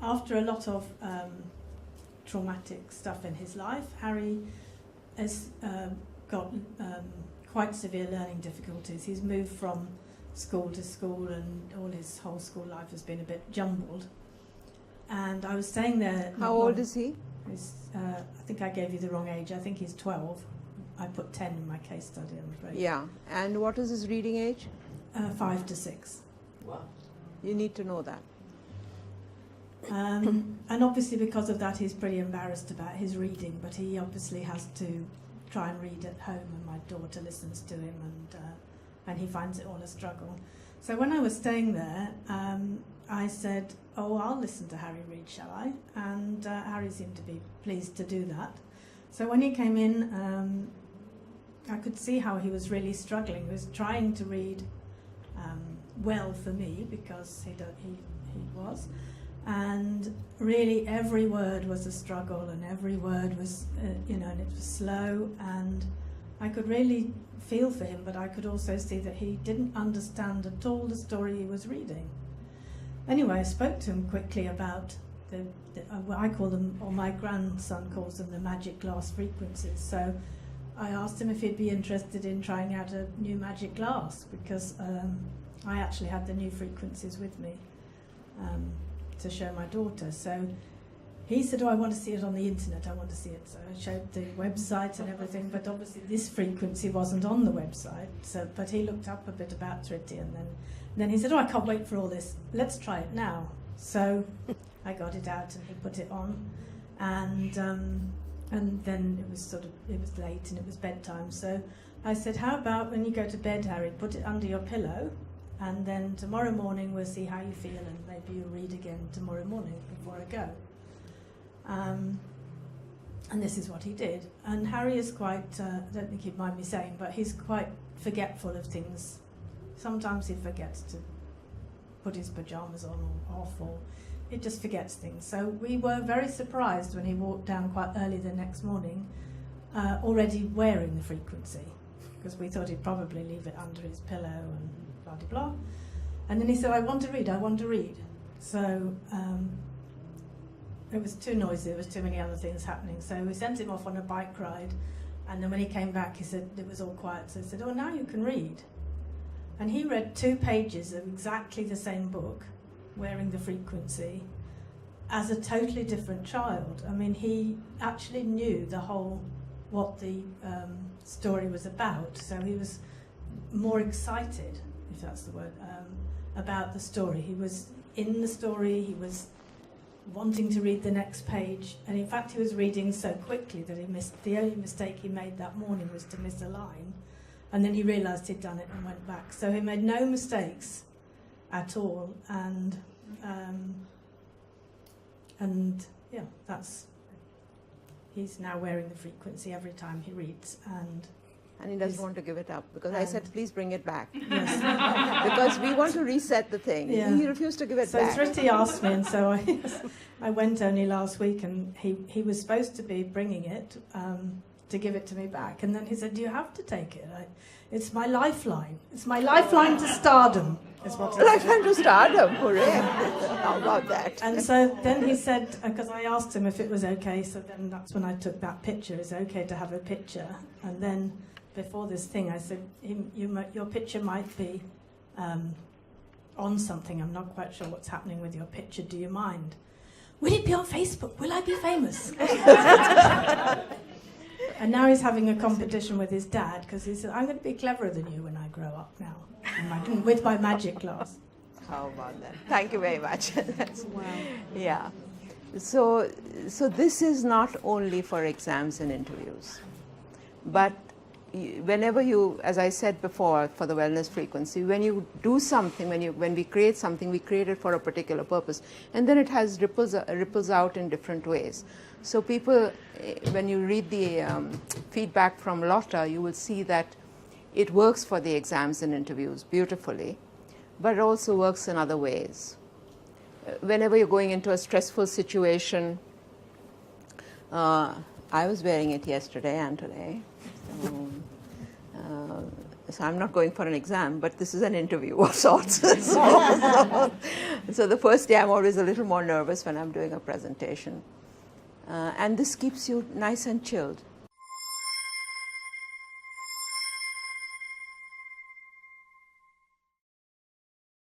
after a lot of traumatic stuff in his life, Harry has got quite severe learning difficulties. He's moved from school to school, and all his whole school life has been a bit jumbled. And I was staying there. How old is he? I think I gave you the wrong age. I think he's 12. I put 10 in my case study, I'm afraid. Yeah. And what is his reading age? 5 to 6. Wow. You need to know that. And obviously because of that he's pretty embarrassed about his reading, but he obviously has to try and read at home, and my daughter listens to him, and he finds it all a struggle. So when I was staying there, I said, oh, I'll listen to Harry read, shall I? And Harry seemed to be pleased to do that. So when he came in, I could see how he was really struggling. He was trying to read well for me, because he was. And really every word was a struggle, and every word was, and it was slow, and I could really feel for him, but I could also see that he didn't understand at all the story he was reading. Anyway, I spoke to him quickly about I call them, or my grandson calls them, the magic glass frequencies. So I asked him if he'd be interested in trying out a new magic glass, because I actually had the new frequencies with me to show my daughter. So he said, oh, I want to see it on the internet, I want to see it. So I showed the website and everything, but obviously this frequency wasn't on the website. But he looked up a bit about Thrity, and then he said, oh, I can't wait for all this, let's try it now. So I got it out and he put it on, and then it was late and it was bedtime. So I said, how about when you go to bed, Harry, put it under your pillow, and then tomorrow morning we'll see how you feel, and maybe you'll read again tomorrow morning before I go. And this is what he did. And Harry is quite, I don't think he'd mind me saying, but he's quite forgetful of things. Sometimes he forgets to put his pyjamas on or off, or he just forgets things. So we were very surprised when he walked down quite early the next morning, already wearing the frequency, because we thought he'd probably leave it under his pillow and blah, blah, blah. And then he said, I want to read, I want to read. So it was too noisy, there was too many other things happening. So we sent him off on a bike ride, and then when he came back, he said it was all quiet. So I said, oh, now you can read. And he read 2 pages of exactly the same book, wearing the frequency, as a totally different child. I mean, he actually knew what the story was about, so he was more excited, if that's the word, about the story. He was in the story, he was wanting to read the next page, and in fact he was reading so quickly that he missed, the only mistake he made that morning was to miss a line, and then he realised he'd done it and went back. So he made no mistakes at all, and yeah, he's now wearing the frequency every time he reads, and he doesn't want to give it up, because I said, please bring it back. Yes. Because we want to reset the thing. Yeah. He refused to give it back. So Thrity asked me, and so I went only last week, and he was supposed to be bringing it to give it to me back. And then he said, do you have to take it? It's my lifeline. It's my lifeline to stardom, is what he said. Lifeline to stardom, hooray. How about that? And so then he said, because I asked him if it was okay, so then that's when I took that picture. Is it okay to have a picture? And then before this thing, I said, your picture might be on something. I'm not quite sure what's happening with your picture. Do you mind? Will it be on Facebook? Will I be famous? And now he's having a competition with his dad, because he said, I'm going to be cleverer than you when I grow up now, with my magic glass. How about that? Thank you very much. Wow. Yeah. So this is not only for exams and interviews, but whenever you, as I said before, for the wellness frequency, when you do something, when we create something, we create it for a particular purpose, and then it has ripples out in different ways. So people, when you read the feedback from Lotta, you will see that it works for the exams and interviews beautifully, but it also works in other ways. Whenever you're going into a stressful situation, I was wearing it yesterday and today. So I'm not going for an exam, but this is an interview of sorts. So the first day I'm always a little more nervous when I'm doing a presentation. And this keeps you nice and chilled.